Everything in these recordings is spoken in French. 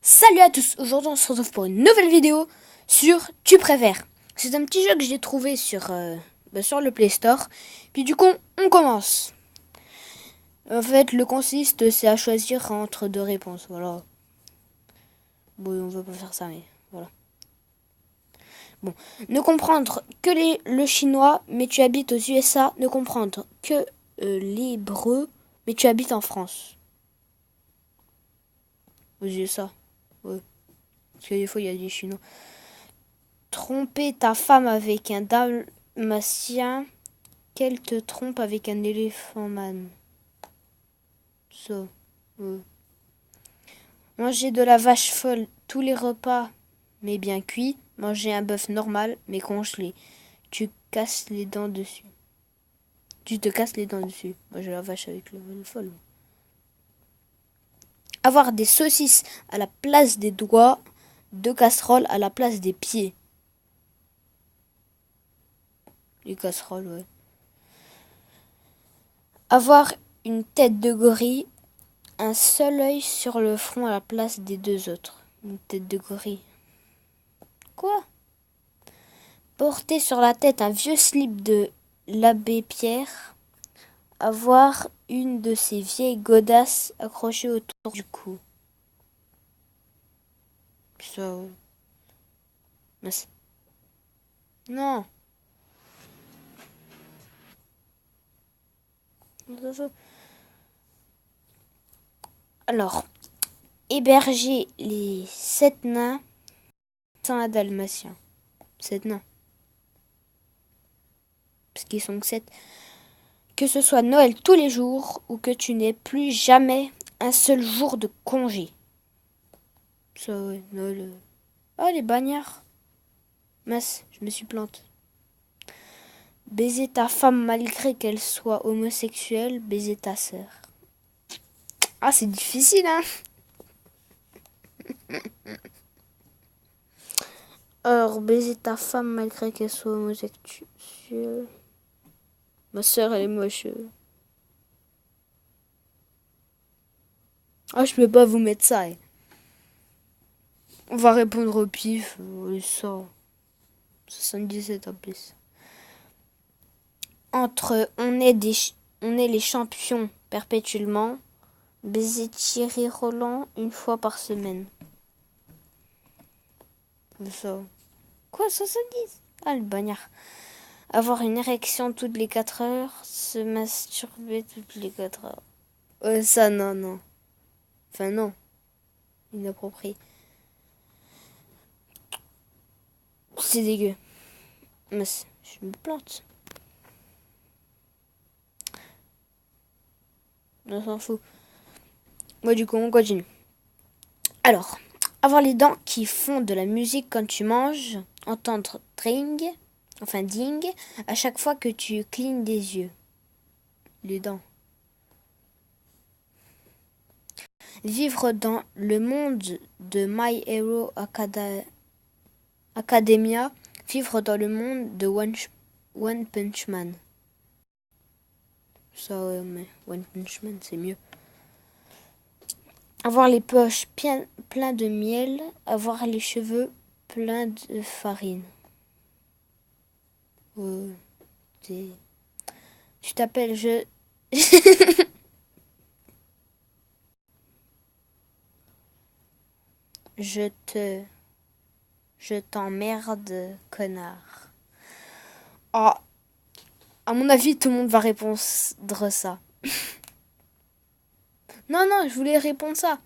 Salut à tous, aujourd'hui on se retrouve pour une nouvelle vidéo sur Tu préfères. C'est un petit jeu que j'ai trouvé sur le Play Store. Puis du coup, on commence. En fait, le consiste, c'est à choisir entre deux réponses. Voilà. Bon, on va pas faire ça, mais voilà. Bon, ne comprendre que le chinois, mais tu habites aux USA. Ne comprendre que l'hébreu, mais tu habites en France. Aux USA, ouais. Parce que des fois, il y a des chinois. Tromper ta femme avec un dalmatien, qu'elle te trompe avec un éléphant man. Ça. Ouais. Manger de la vache folle tous les repas, mais bien cuit. Manger un bœuf normal, mais congelé. Tu casses les dents dessus. Tu te casses les dents dessus. Manger la vache avec le folle. Avoir des saucisses à la place des doigts, deux casseroles à la place des pieds. Les casseroles, ouais. Avoir une tête de gorille, un seul œil sur le front à la place des deux autres. Une tête de gorille. Quoi? Porter sur la tête un vieux slip de l'abbé Pierre. Avoir une de ces vieilles godasses accrochées autour du cou. Ça, ouais. Non. Alors, héberger les 7 nains sans un dalmatien. 7 nains. Parce qu'ils sont que 7. Que ce soit Noël tous les jours ou que tu n'aies plus jamais un seul jour de congé. Ça, ouais, Noël. Oh, les bagnards. Mince, je me suis plante. Baiser ta femme malgré qu'elle soit homosexuelle, baiser ta sœur. Ah, c'est difficile, hein. Alors, baiser ta femme malgré qu'elle soit homosexuelle. Ma sœur, elle est moche. Ah, je peux pas vous mettre ça. On va répondre au pif. Ça. 77 en plus. Entre on est les champions perpétuellement. Baiser Thierry Roland une fois par semaine. Ça. Quoi, 70? Ah, le bagnard. Avoir une érection toutes les 4 heures. Se masturber toutes les 4 heures. Ça, non, non. Enfin, non. Inapproprié. C'est dégueu. Mais je me plante. On s'en fout. Moi, du coup, on continue. Alors, avoir les dents qui font de la musique quand tu manges. Entendre ding, à chaque fois que tu clignes des yeux. Les dents. Vivre dans le monde de My Hero Academia. Vivre dans le monde de One Punch Man. Ça, ouais, mais One Punch Man, c'est mieux. Avoir les poches plein de miel. Avoir les cheveux pleins de farine. Tu t'appelles je... je te... Je t'emmerde, connard. Oh, à mon avis, tout le monde va répondre ça. Non, non, je voulais répondre ça.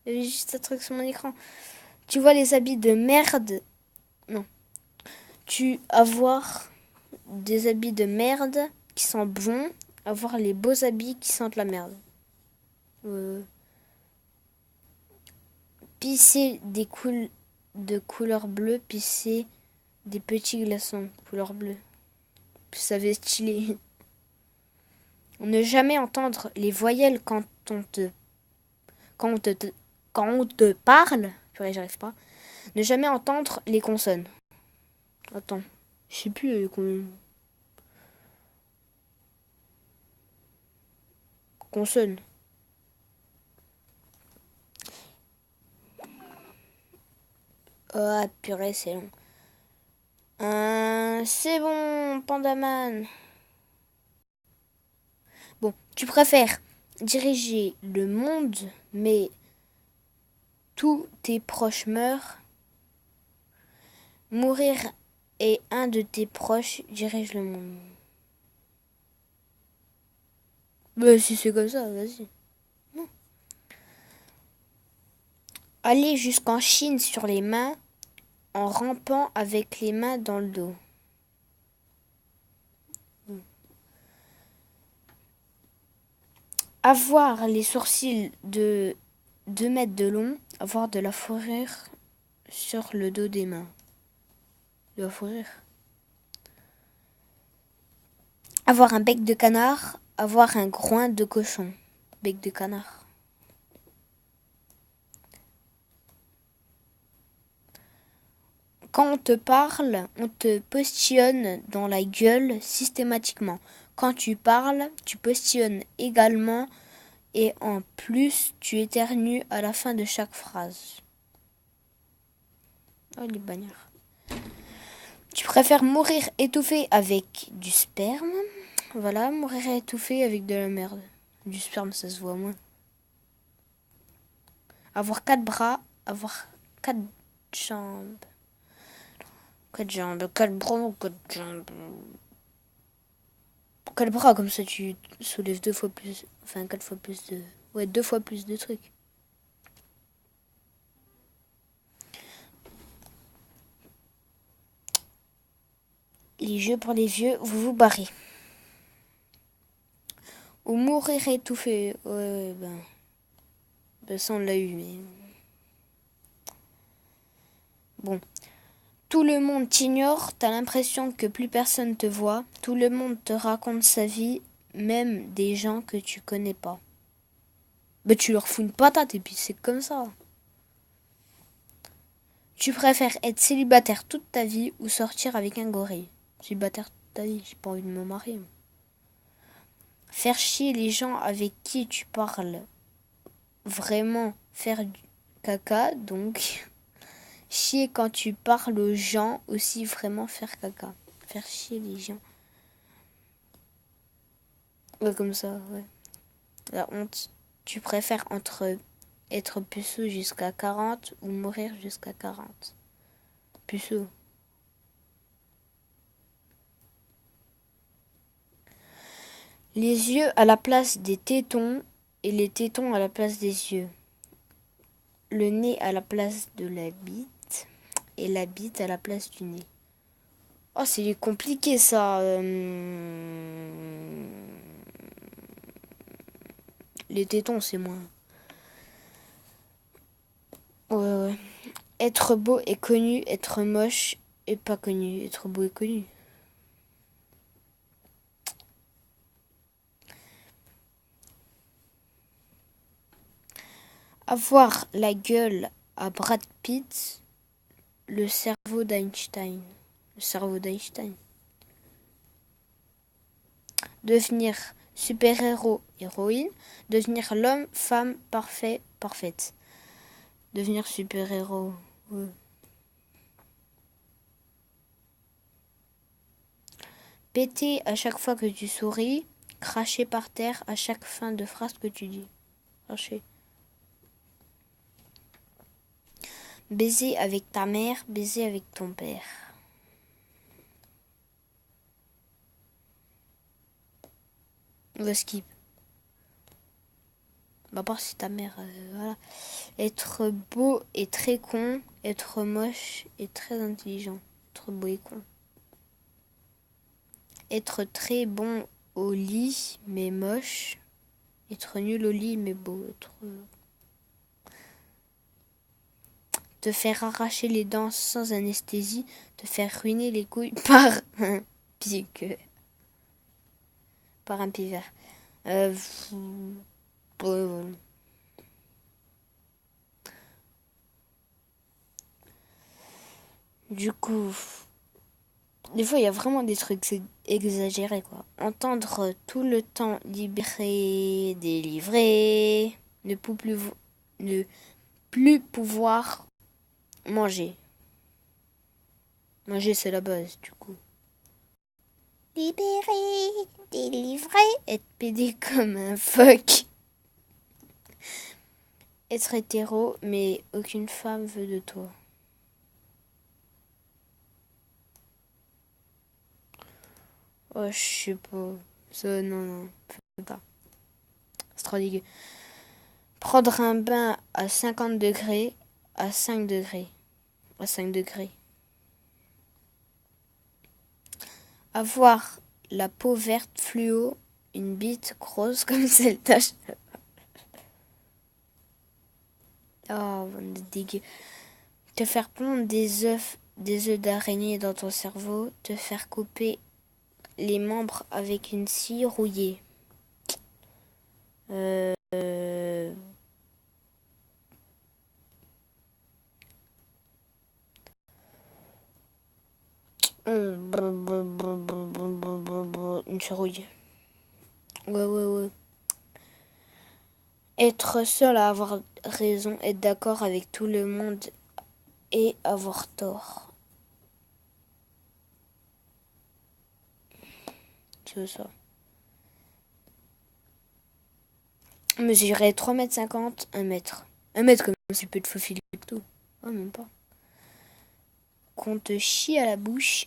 Il y avait juste un truc sur mon écran. Tu vois les habits de merde. Non. Tu avoir des habits de merde qui sentent bon. Avoir les beaux habits qui sentent la merde. Pisser de couleur bleue. Pisser des petits glaçons couleur bleue. Ça va être stylé. Ne jamais entendre les voyelles quand on te, quand on te parle. Purée, j'arrive pas. Ne jamais entendre les consonnes. Attends, je sais plus consonnes. Oh, purée, c'est long. C'est bon, Pandaman. Bon, tu préfères diriger le monde, mais tous tes proches meurent. Mourir et un de tes proches dirige le monde. Bah si c'est comme ça, vas-y. Non. Aller jusqu'en Chine sur les mains en rampant avec les mains dans le dos. Avoir les sourcils de 2 mètres de long, avoir de la fourrure sur le dos des mains. De la fourrure. Avoir un bec de canard, avoir un groin de cochon. Bec de canard. Quand on te parle, on te postillonne dans la gueule systématiquement. Quand tu parles, tu postillonnes également et en plus, tu éternues à la fin de chaque phrase. Oh, les bagnards. Tu préfères mourir étouffé avec du sperme? Voilà, mourir étouffé avec de la merde. Du sperme, ça se voit moins. Avoir 4 bras, avoir 4 jambes. 4 jambes, 4 bras, 4 jambes. 4 bras, comme ça tu soulèves 2 fois plus. Enfin, 4 fois plus de. Ouais, 2 fois plus de trucs. Les jeux pour les vieux, vous vous barrez. Ou mourir étouffé. Ouais, ben ça on l'a eu, mais. Bon. Tout le monde t'ignore, t'as l'impression que plus personne te voit. Tout le monde te raconte sa vie, même des gens que tu connais pas. Ben tu leur fous une patate et puis c'est comme ça. Tu préfères être célibataire toute ta vie ou sortir avec un gorille? Célibataire toute ta vie, j'ai pas envie de me marier. Faire chier les gens avec qui tu parles. Vraiment faire du caca, donc chier quand tu parles aux gens, aussi vraiment faire caca. Faire chier les gens. Ouais, comme ça, ouais. La honte. Tu préfères entre être puceau jusqu'à 40 ou mourir jusqu'à 40? Puceau. Les yeux à la place des tétons et les tétons à la place des yeux. Le nez à la place de la bite et la bite à la place du nez. Oh, c'est compliqué ça. Les tétons, c'est moins. Ouais, ouais. Être beau et connu, être moche et pas connu. Être beau et connu. Avoir la gueule à Brad Pitt, le cerveau d'Einstein. Le cerveau d'Einstein. Devenir super-héros, héroïne. Devenir l'homme, femme, parfait, parfaite. Devenir super-héros. Ouais. Péter à chaque fois que tu souris. Cracher par terre à chaque fin de phrase que tu dis. Cracher. Baiser avec ta mère, baiser avec ton père. On va skip. À part si ta mère, voilà. Être beau et très con, être moche et très intelligent. Être beau et con. Être très bon au lit mais moche. Être nul au lit mais beau. Te faire arracher les dents sans anesthésie. Te faire ruiner les couilles par un pic. Par un pivert. Du coup, des fois, il y a vraiment des trucs exagérés, quoi. Entendre tout le temps libéré, délivré, ne plus pouvoir manger. Manger, c'est la base, du coup. Libéré, délivré, être pédé comme un phoque. Être hétéro, mais aucune femme veut de toi. Oh, je sais pas. Ça, non, pas. C'est trop dégueu. Prendre un bain à 50 degrés, à 5 degrés. À 5 degrés. Avoir la peau verte fluo, une bite grosse comme celle tache. Oh, dégueu. Te faire pondre des œufs d'araignée dans ton cerveau. Te faire couper les membres avec une scie rouillée. Euh... Une scie rouillée. Ouais. Être seul à avoir raison, être d'accord avec tout le monde et avoir tort. C'est ça. Mesurer 3,50 m, 1 mètre. 1 mètre comme si peut te faufiler et tout. Oh, même pas. Qu'on te chie à la bouche.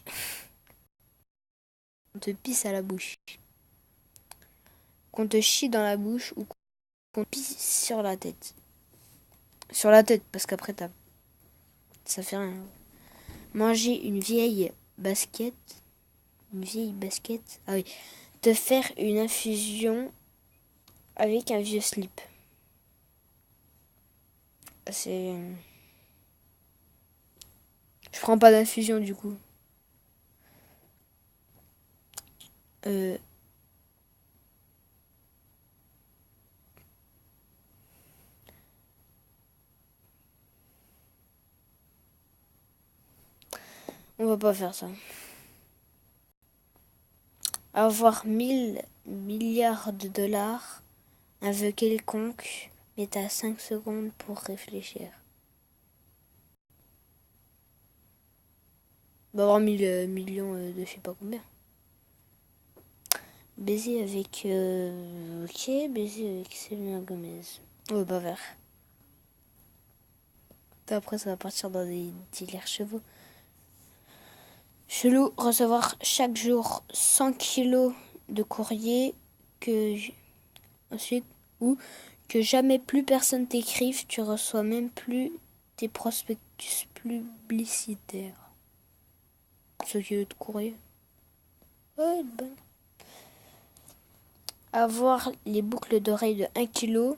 Qu'on te pisse à la bouche. Qu'on te chie dans la bouche ou qu'on te pisse sur la tête. Sur la tête, parce qu'après, ça fait rien. Manger une vieille basket. Une vieille basket. Ah oui. Te faire une infusion avec un vieux slip. C'est... Je prends pas d'infusion du coup. On va pas faire ça. Avoir 1000 milliards de dollars, un vœu quelconque, mais t'as 5 secondes pour réfléchir. On va avoir 1000 millions de je sais pas combien. Baiser avec... Ok, baiser avec Selena Gomez. On va pas faire. Après, ça va partir dans des délires chevaux. Chelou, recevoir chaque jour 100 kilos de courrier ensuite, ou que jamais plus personne t'écrive, tu reçois même plus tes prospectus publicitaires. 100 kilos de courrier. Ouais, bonne. Avoir les boucles d'oreilles de 1 kg,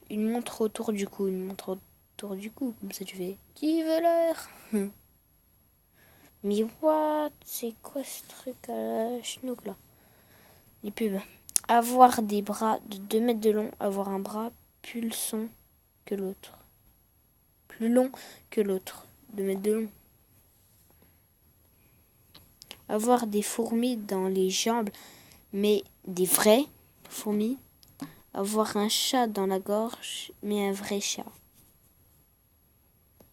une montre autour du cou. Une montre autour du cou, comme ça tu fais qui veut l'heure. Mais what? C'est quoi ce truc à la chenouk là? Les pubs. Avoir des bras de 2 mètres de long, avoir un bras plus long que l'autre. Plus long que l'autre. 2 mètres de long. Avoir des fourmis dans les jambes, mais des vraies fourmis. Avoir un chat dans la gorge, mais un vrai chat.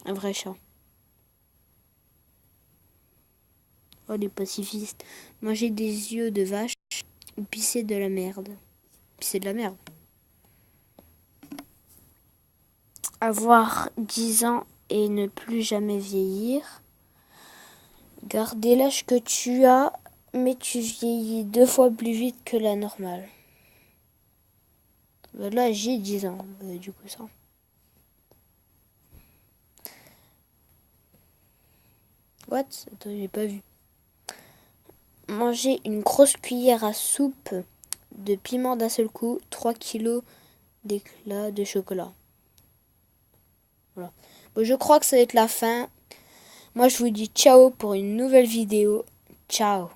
Un vrai chat. Oh, les pacifistes. Manger des yeux de vache ou pisser de la merde. Pisser de la merde. Avoir 10 ans et ne plus jamais vieillir. Garder l'âge que tu as, mais tu vieillis 2 fois plus vite que la normale. Là, j'ai 10 ans. Du coup, ça. What? Attends, j'ai pas vu. Manger une grosse cuillère à soupe de piment d'un seul coup, 3 kilos d'éclats de chocolat. Voilà. Bon, je crois que ça va être la fin. Moi, je vous dis ciao pour une nouvelle vidéo. Ciao.